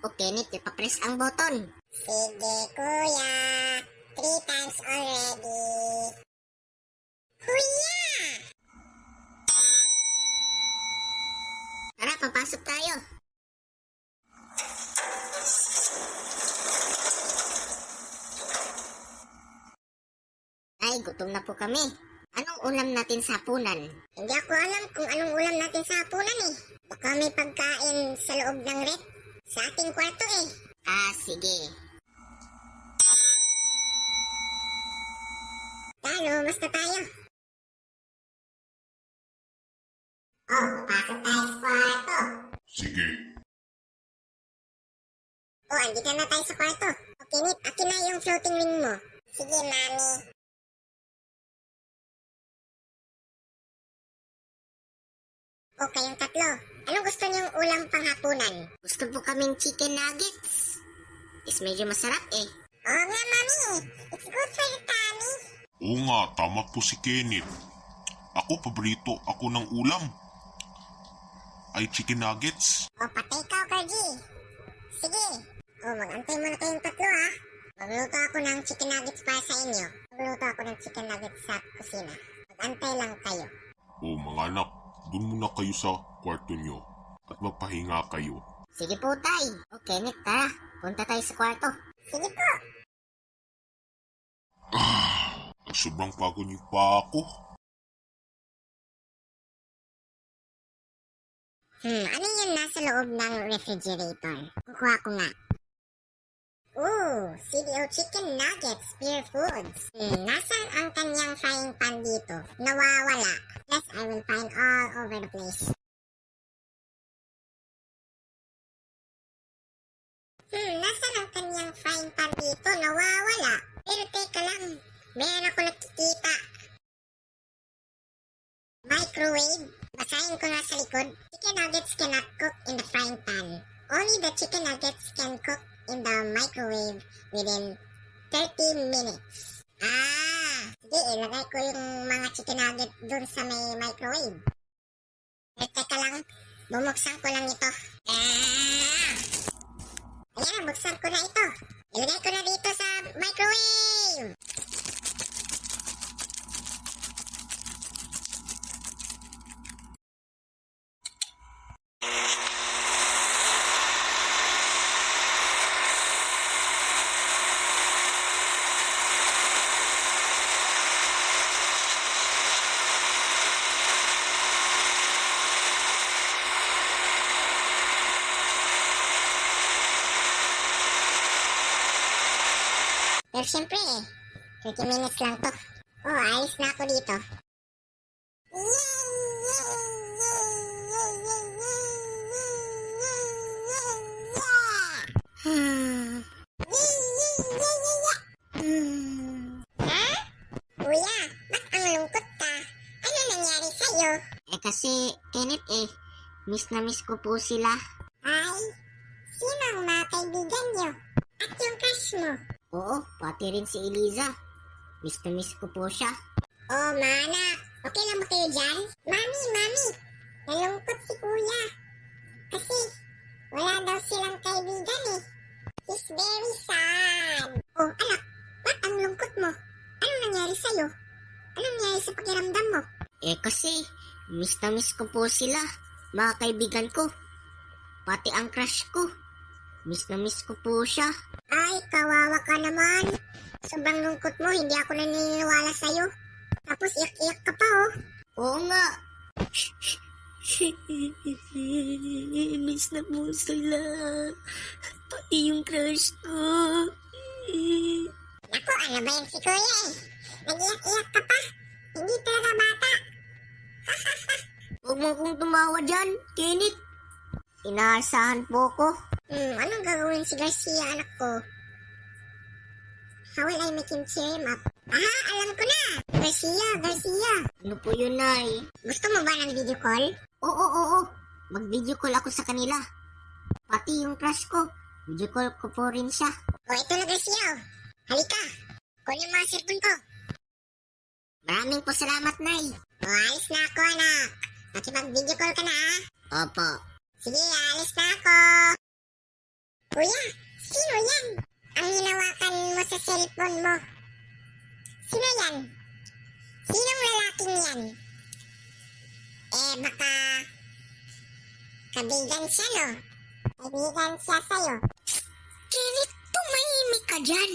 Okay, Nit, ipapress ang button. Sige, kuya. 3 times already. Kuya! Tara, papasok tayo. Ay, gutom na po kami. Anong ulam natin sa hapunan? Hindi ako alam kung anong ulam natin sa hapunan eh. Baka may pagkain sa loob ng rep. Sa ating kwarto eh. Ah, sige. Talo, basta tayo. Oh, pasok tayo sa kwarto. Sige. Oh, andito na tayo sa kwarto. Okay, Nit, akin na yung floating ring mo. Sige, mami. O, kayong tatlo. Anong gusto niyong ulam panghapunan? Gusto po kaming chicken nuggets. Is medyo masarap eh. Oo nga, mami. It's good for your tummy. Oo nga, tama po si Kenneth. Ako, paborito ako ng ulam. Ay chicken nuggets. O, patay ka, Karji. Sige. O, mag-antay muna kayong tatlo ha. Magluto ako ng chicken nuggets para sa inyo. Magluto ako ng chicken nuggets sa kusina. Mag-antay lang kayo. O mga anak, dun muna kayo sa kwarto nyo at magpahinga kayo. Sige po, tay. O, Kenneth, tara. Punta tayo sa kwarto. Sige po. Sobrang pagod niyo pa ako. Ano yan nasa loob ng refrigerator? Kukuha ko nga. Ooh, CDO Chicken Nuggets, Pure Foods. Nasaan ang kanyang frying pan dito? Nawawala. Yes, I will find all over the place. Nasaan ang kanyang frying pan dito? Nawawala. Pero teka lang, meron ako nakikita. Microwave. Basahin ko na sa likod. Chicken nuggets cannot cook in the frying pan. Only the chicken nuggets can cook in the microwave within 30 minutes. Sige, ilagay ko yung mga chicken nugget dun sa may microwave. Pero teka lang, bumuksan ko lang ito. Ayan, buksan ko na ito. Ilagay ko na dito sa microwave. Pero syempre 30 minutes lang to. Oh, alis na ako dito. Kuya, ba't ang lungkot ka? Ano nangyari sa'yo? Kasi, Kenneth miss na miss ko po sila. Ay, sino ang mga kaibigan niyo? At yung crush mo? Oo, pati rin si Eliza. Miss na miss ko po siya. Oh, mana. Okay lang ba kayo dyan? Mami. Nalungkot si kuya. Kasi, wala daw silang kaibigan eh. He's very sad. Oh, anak. Ba't ang lungkot mo? Anong nangyari sa'yo? Anong nangyari sa pakiramdam mo? Kasi, miss na miss ko po sila. Mga kaibigan ko. Pati ang crush ko. Miss na miss ko po siya. Ay, kawawa ka naman. Sobrang lungkot mo, hindi ako naniniwala sa'yo. Tapos iyak-iyak ka pa, oh. Oo nga. Miss na po sila. Pati yung crush ko. Naku, ano ba yan si kuya eh? Nag-iyak-iyak ka pa. Hindi talaga bata. Huwag mo kong tumawa dyan, Kenneth. Inaasahan po ko. Anong gagawin si Garcia, anak ko? How will I make him cheer him up? Alam ko na! Garcia! Ano po yun, Nay? Gusto mo ba ng video call? Oo. Mag-video call ako sa kanila. Pati yung crush ko. Video call ko po rin siya. Ito na, Garcia. Halika. Call yung mga cellphone ko. Maraming po salamat, Nay. Alis na ako, anak. Makipag-video call ka na, ha? Opo. Sige, alis na ako. Kuya, sino yan? Ang hinawakan mo sa cellphone mo. Sino yan? Sinong lalaking yan? Baka kabigan siya, no? Kaibigan siya sa'yo. Kenneth, tumahimik ka dyan.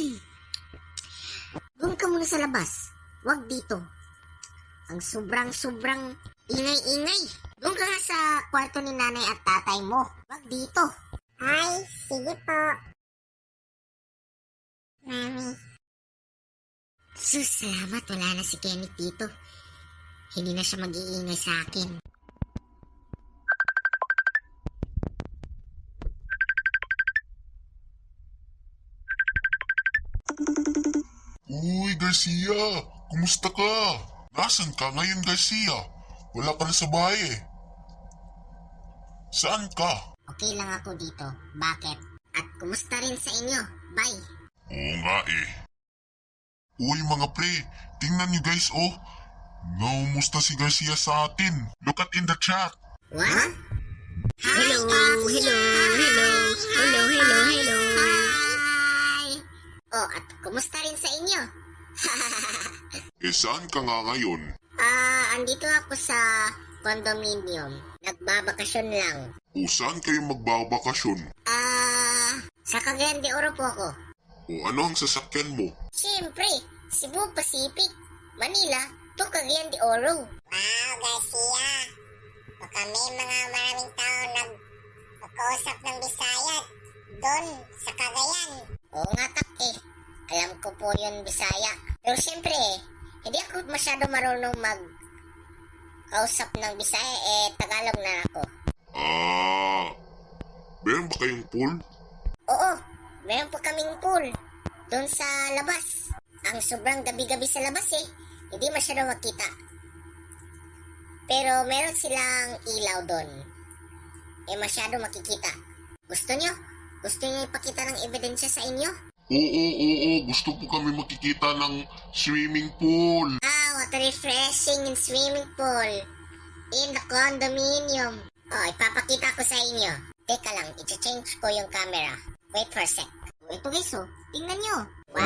Doon ka muna sa labas. Huwag dito. Ang sobrang ingay-ingay. Doon ka nga sa kwarto ni nanay at tatay mo. Huwag dito. Ay, sige po. Mami. Salamat, wala na si Kenneth dito. Hindi na siya mag-iingay sa akin. Uy, Garcia! Kumusta ka? Nasaan ka ngayon, Garcia? Wala ka na sa bahay eh. Saan ka? Okay lang ako dito. Bakit? At kumusta rin sa inyo? Bye. Oo nga eh. Uy mga pre, tingnan niyo guys oh. Naumusta si Garcia sa atin. Look at in the chat. What? Hello, Hello. Hi! Oh, at kumusta rin sa inyo? Eh saan ka nga ngayon? Andito ako sa condominium. Nagbabakasyon lang. O saan kayo magbabakasyon? Sa Cagayan de Oro po ako. O ano ang sasakyan mo? Siyempre, Cebu Pacific, Manila to Cagayan de Oro. Wow, Garcia. Baka may mga maraming tao nagkausap ng Bisaya doon sa Cagayan. Oo nga tak eh. Alam ko po yun Bisaya. Pero siyempre, hindi ako masyado marunong kausap ng Bisaya Tagalog na ako. Meron ba kayong pool? Oo, meron po kaming pool. Doon sa labas. Ang sobrang gabi-gabi sa labas hindi masyado makita. Pero meron silang ilaw doon. Masyado makikita. Gusto nyo? Gusto nyo ipakita ng ebidensya sa inyo? Oo. Gusto po kami makikita ng swimming pool. What a refreshing in swimming pool. In the condominium. Ipapakita ko sa inyo. Teka lang, i-change ko yung camera. Wait for a sec. Ito guys, tingnan nyo. Wow!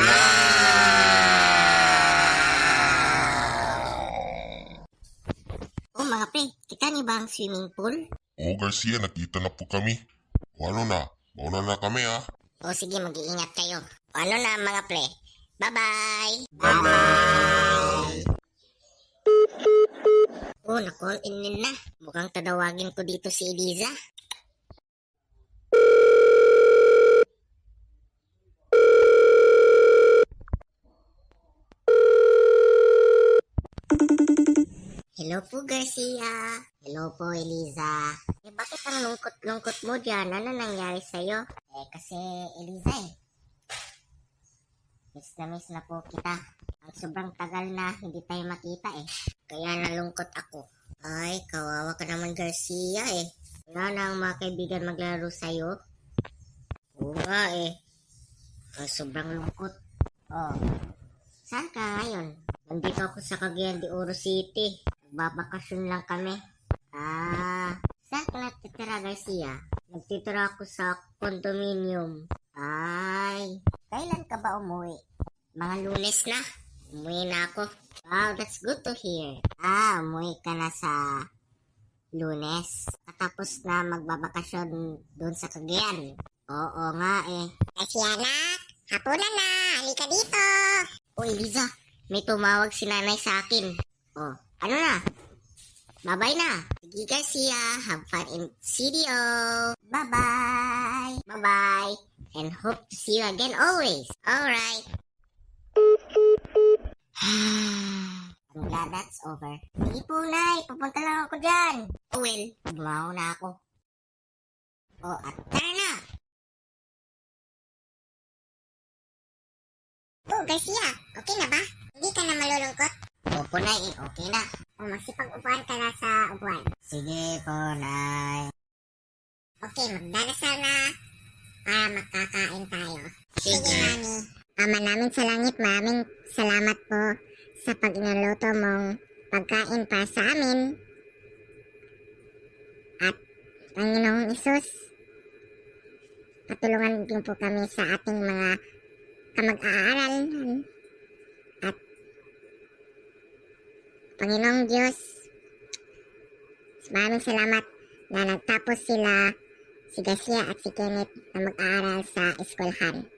Mga pre, kita niyo ba ang swimming pool? Oo Garcia, nakita na po kami. O ano na, mauna na kami ha. Sige, mag-iingat kayo. Ano na mga pre? Bye-bye! Bye-bye! Na-call in na. Mukhang tadawagin ko dito si Eliza. Hello po, Garcia. Hello po, Eliza. Bakit ang lungkot-lungkot mo dyan? Ano nangyari sa'yo? Kasi, Eliza miss na po kita. Ang sobrang tagal na hindi tayo makita Kaya nalungkot ako. Ay, kawawa ka naman, Garcia Wala na ang mga kaibigan maglaro sa'yo. Oo nga Ang sobrang lungkot. Saan ka ngayon? Nandito ako sa Cagayan de Oro City. Nagbabakasyon lang kami. Saan ka natitira, Garcia? Nagtitira ako sa condominium. Ay, kailan ka ba umuwi? Mga Lunes na. Umuwi na ako. Wow, that's good to hear. Umuwi ka na sa Lunes. Katapos na magbabakasyon doon sa Cagayan. Oo nga Garcia anak, hapunan na. Halika dito. Eliza, may tumawag si nanay sa akin. Ano na? Bye-bye na. Sige Garcia, have fun in studio. Bye-bye. Bye-bye. And hope to see you again always. Alright. I'm glad that's over. Sige po, Nay. Papunta lang ako dyan. Well, bumaho na ako. At tara na. Garcia, okay na ba? Hindi ka na malulungkot? Opo, Nay. Okay na. Magsipag-upuan ka na sa upuan. Sige po, Nay. Okay, magdarasal na para makakain tayo. Sige. Mami. Ama namin sa langit, maraming salamat po sa pag-inuluto mong pagkain para sa amin. At Panginoong Isus, patulungan din po kami sa ating mga kamag-aaral. At Panginoong Diyos, maraming salamat na nagtapos sila, si Garcia at si Kenneth, na mag-aaral sa eskwelahan.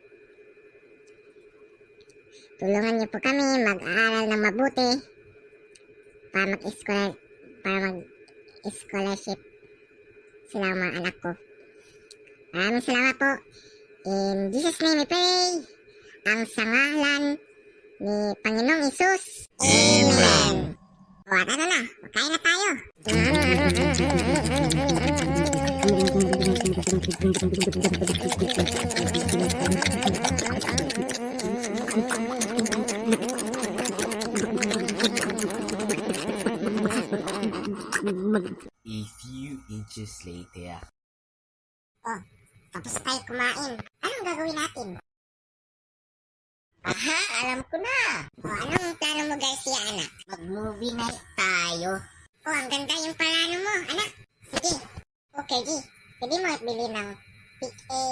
Tulungan niyo po kami mag-aaral ng mabuti para mag-scholarship sila ang mga anak ko. Maraming salamat po. In Jesus' name we pray. Ang sangalan ni Panginoong Isus. Amen. O at ano na, makain na tayo. A few inches later. Oh, tapos tayo kumain. Anong gagawin natin? Aha, alam ko na. O, anong plano mo, Garcia, anak? Mag-movie night tayo. Oh, ang ganda yung plano mo, anak. Sige. Okay, G. Pwede mo bili ng PA,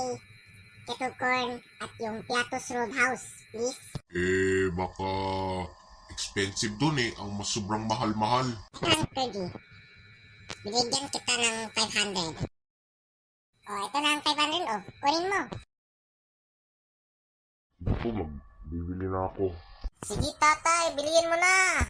kettle corn, at yung Piatos Roadhouse, please. Baka expensive dun ang mas sobrang mahal-mahal. Okay, G. Binigyan kita ng 500. Oh, ito na ang 500, oh. Kunin mo. Ako, magbibili na ako. Sige tatay, bilhin mo na.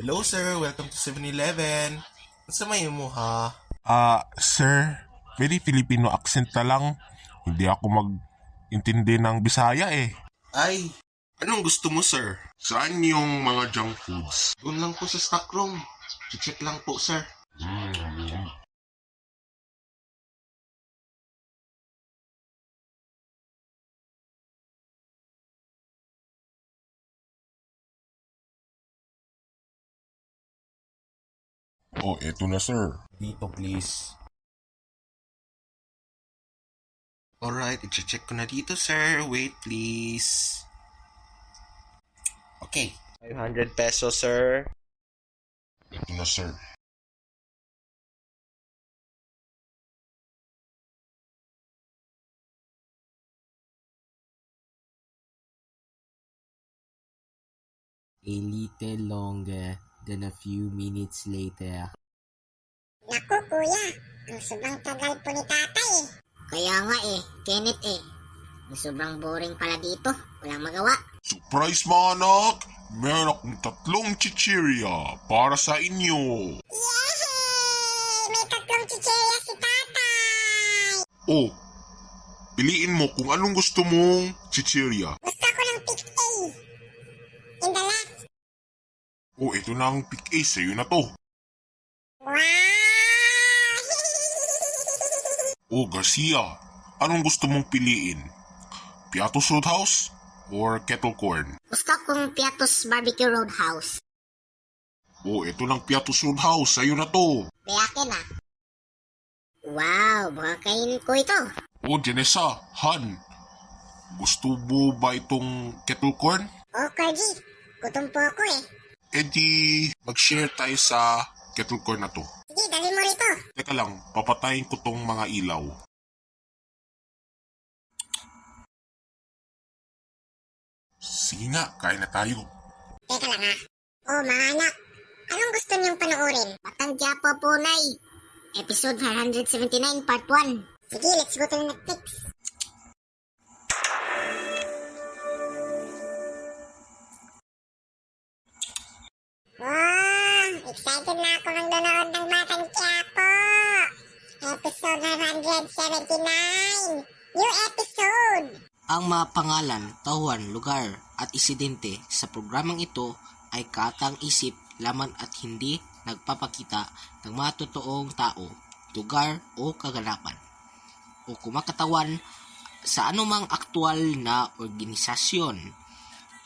Hello sir, welcome to 7-Eleven. Unsa may mo ha? Sir, very Filipino accent na lang. Hindi ako mag-intindi ng Bisaya Ay, anong gusto mo sir? Saan yung mga junk foods? Doon lang po sa stock room. Check lang po sir. Oh, eto na sir. Dito please. Alright, i-check ko na dito sir. Wait please. Okay. 500 pesos sir. Eto na sir. A little longer than a few minutes later. Naku, kuya. Ang sobrang tagal po ni tatay. Kaya nga Kenneth sobrang boring pala dito. Walang magawa. Surprise mga anak! Meron akong 3 chichirya para sa inyo. Yay! May 3 chicheria si tatay. Oh, piliin mo kung anong gusto mong chichirya. Gusto ko ng pick A. In the left. Oh, ito na ang pick A. Sa'yo na to. Wow! Oh, Garcia, anong gusto mong piliin? Piatos Roadhouse or kettle corn? Gusto kong Piatos Barbecue Roadhouse. Oh, ito lang Piatos Roadhouse. Sa'yo na to. Kaya akin Wow, baka kainin ko ito. Oh, Janessa, Han, gusto mo ba itong kettle corn? Oh, Corgi. Gutom po ako Eh di, mag-share tayo sa kettle corn na to. Sige, dali mo rito. Teka lang, papatayin ko tong mga ilaw. Sige nga, kain na tayo. Teka lang ha. Oh, mga anak. Anong gusto niyong panoorin? Batang Japa po, Nay. Episode 579, Part 1. Sige, let's go to Netflix. Wow! Excited na ako ng nanood ng Batang Quiapo! Episode 179! New episode! Ang mga pangalan, tauhan, lugar at insidente sa programang ito ay katang-isip lamang at hindi nagpapakita ng mga totoong tao, lugar o kaganapan o kumakatawan sa anumang aktwal na organisasyon.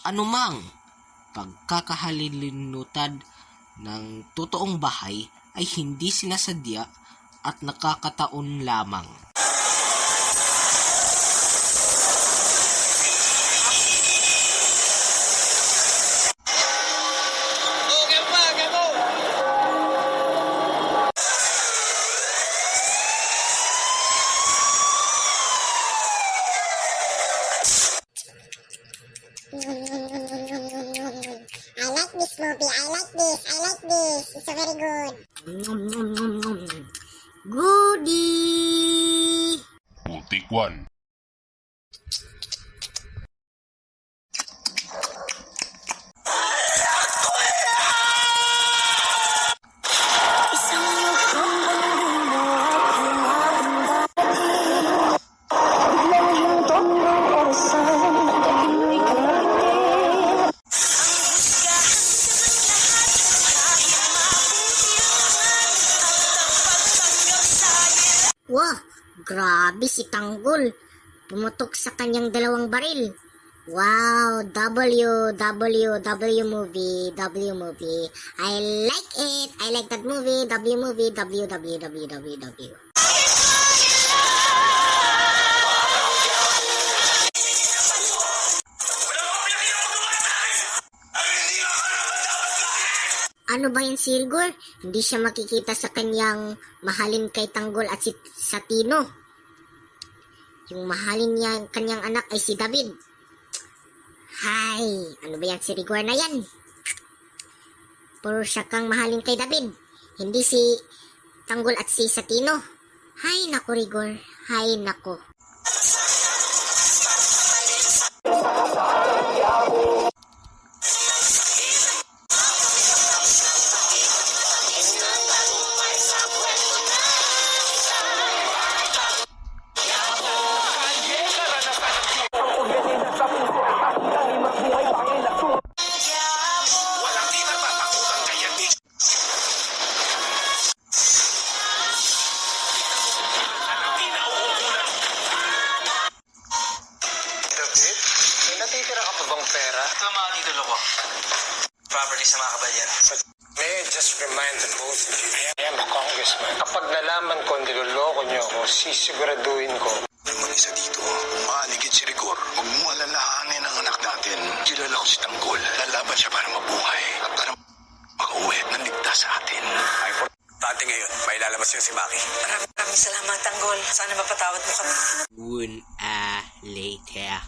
Anumang pagkakahalilinutan ng totoong bahay ay hindi sinasadya at nakakataon lamang. I like this movie. I like this. I like this. It's so very good. Goodie! O, take one. Wah, grabe si Tanggol. Pumutok sa kanyang dalawang baril. Wow, W movie, W movie. I like it. I like that movie, W movie, W. Ano ba yan, Silgor? Hindi siya makikita sa kanyang mahalin kay Tanggol at sa Tino. Yung mahalin niya, kanyang anak ay si David. Hay, ano ba yan si Rigor na yan? Puro siya kang mahalin kay David. Hindi si Tanggol at si Satino. Hay nako, Rigor. Hay nako. David, may natitira ka pa bang pera? Ito ang mga titulo ko. Property sa mga kabalyero. May I just remind the both of you, I am a congressman. Kapag nalaman ko niloloko niyo ako, sisiguraduhin ko. Naman isa dito, maaligid si Rigor. Huwag mong alalahanin ang anak natin. Kilala ko si Tanggol. Lalaban siya para mabuhay at para makauwi ng ligtas sa atin. Dati ngayon, may lalabas yun si Maki. Maraming salamat, Tanggol. Sana mapatawad mo kami. Later.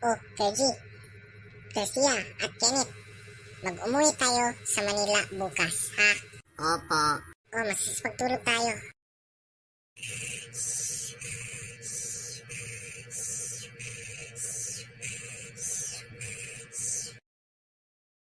Oh, Reggie, Garcia at Kenneth, mag-umuwi tayo sa Manila bukas, ha? Opo. Oh, masisipagtulog tayo.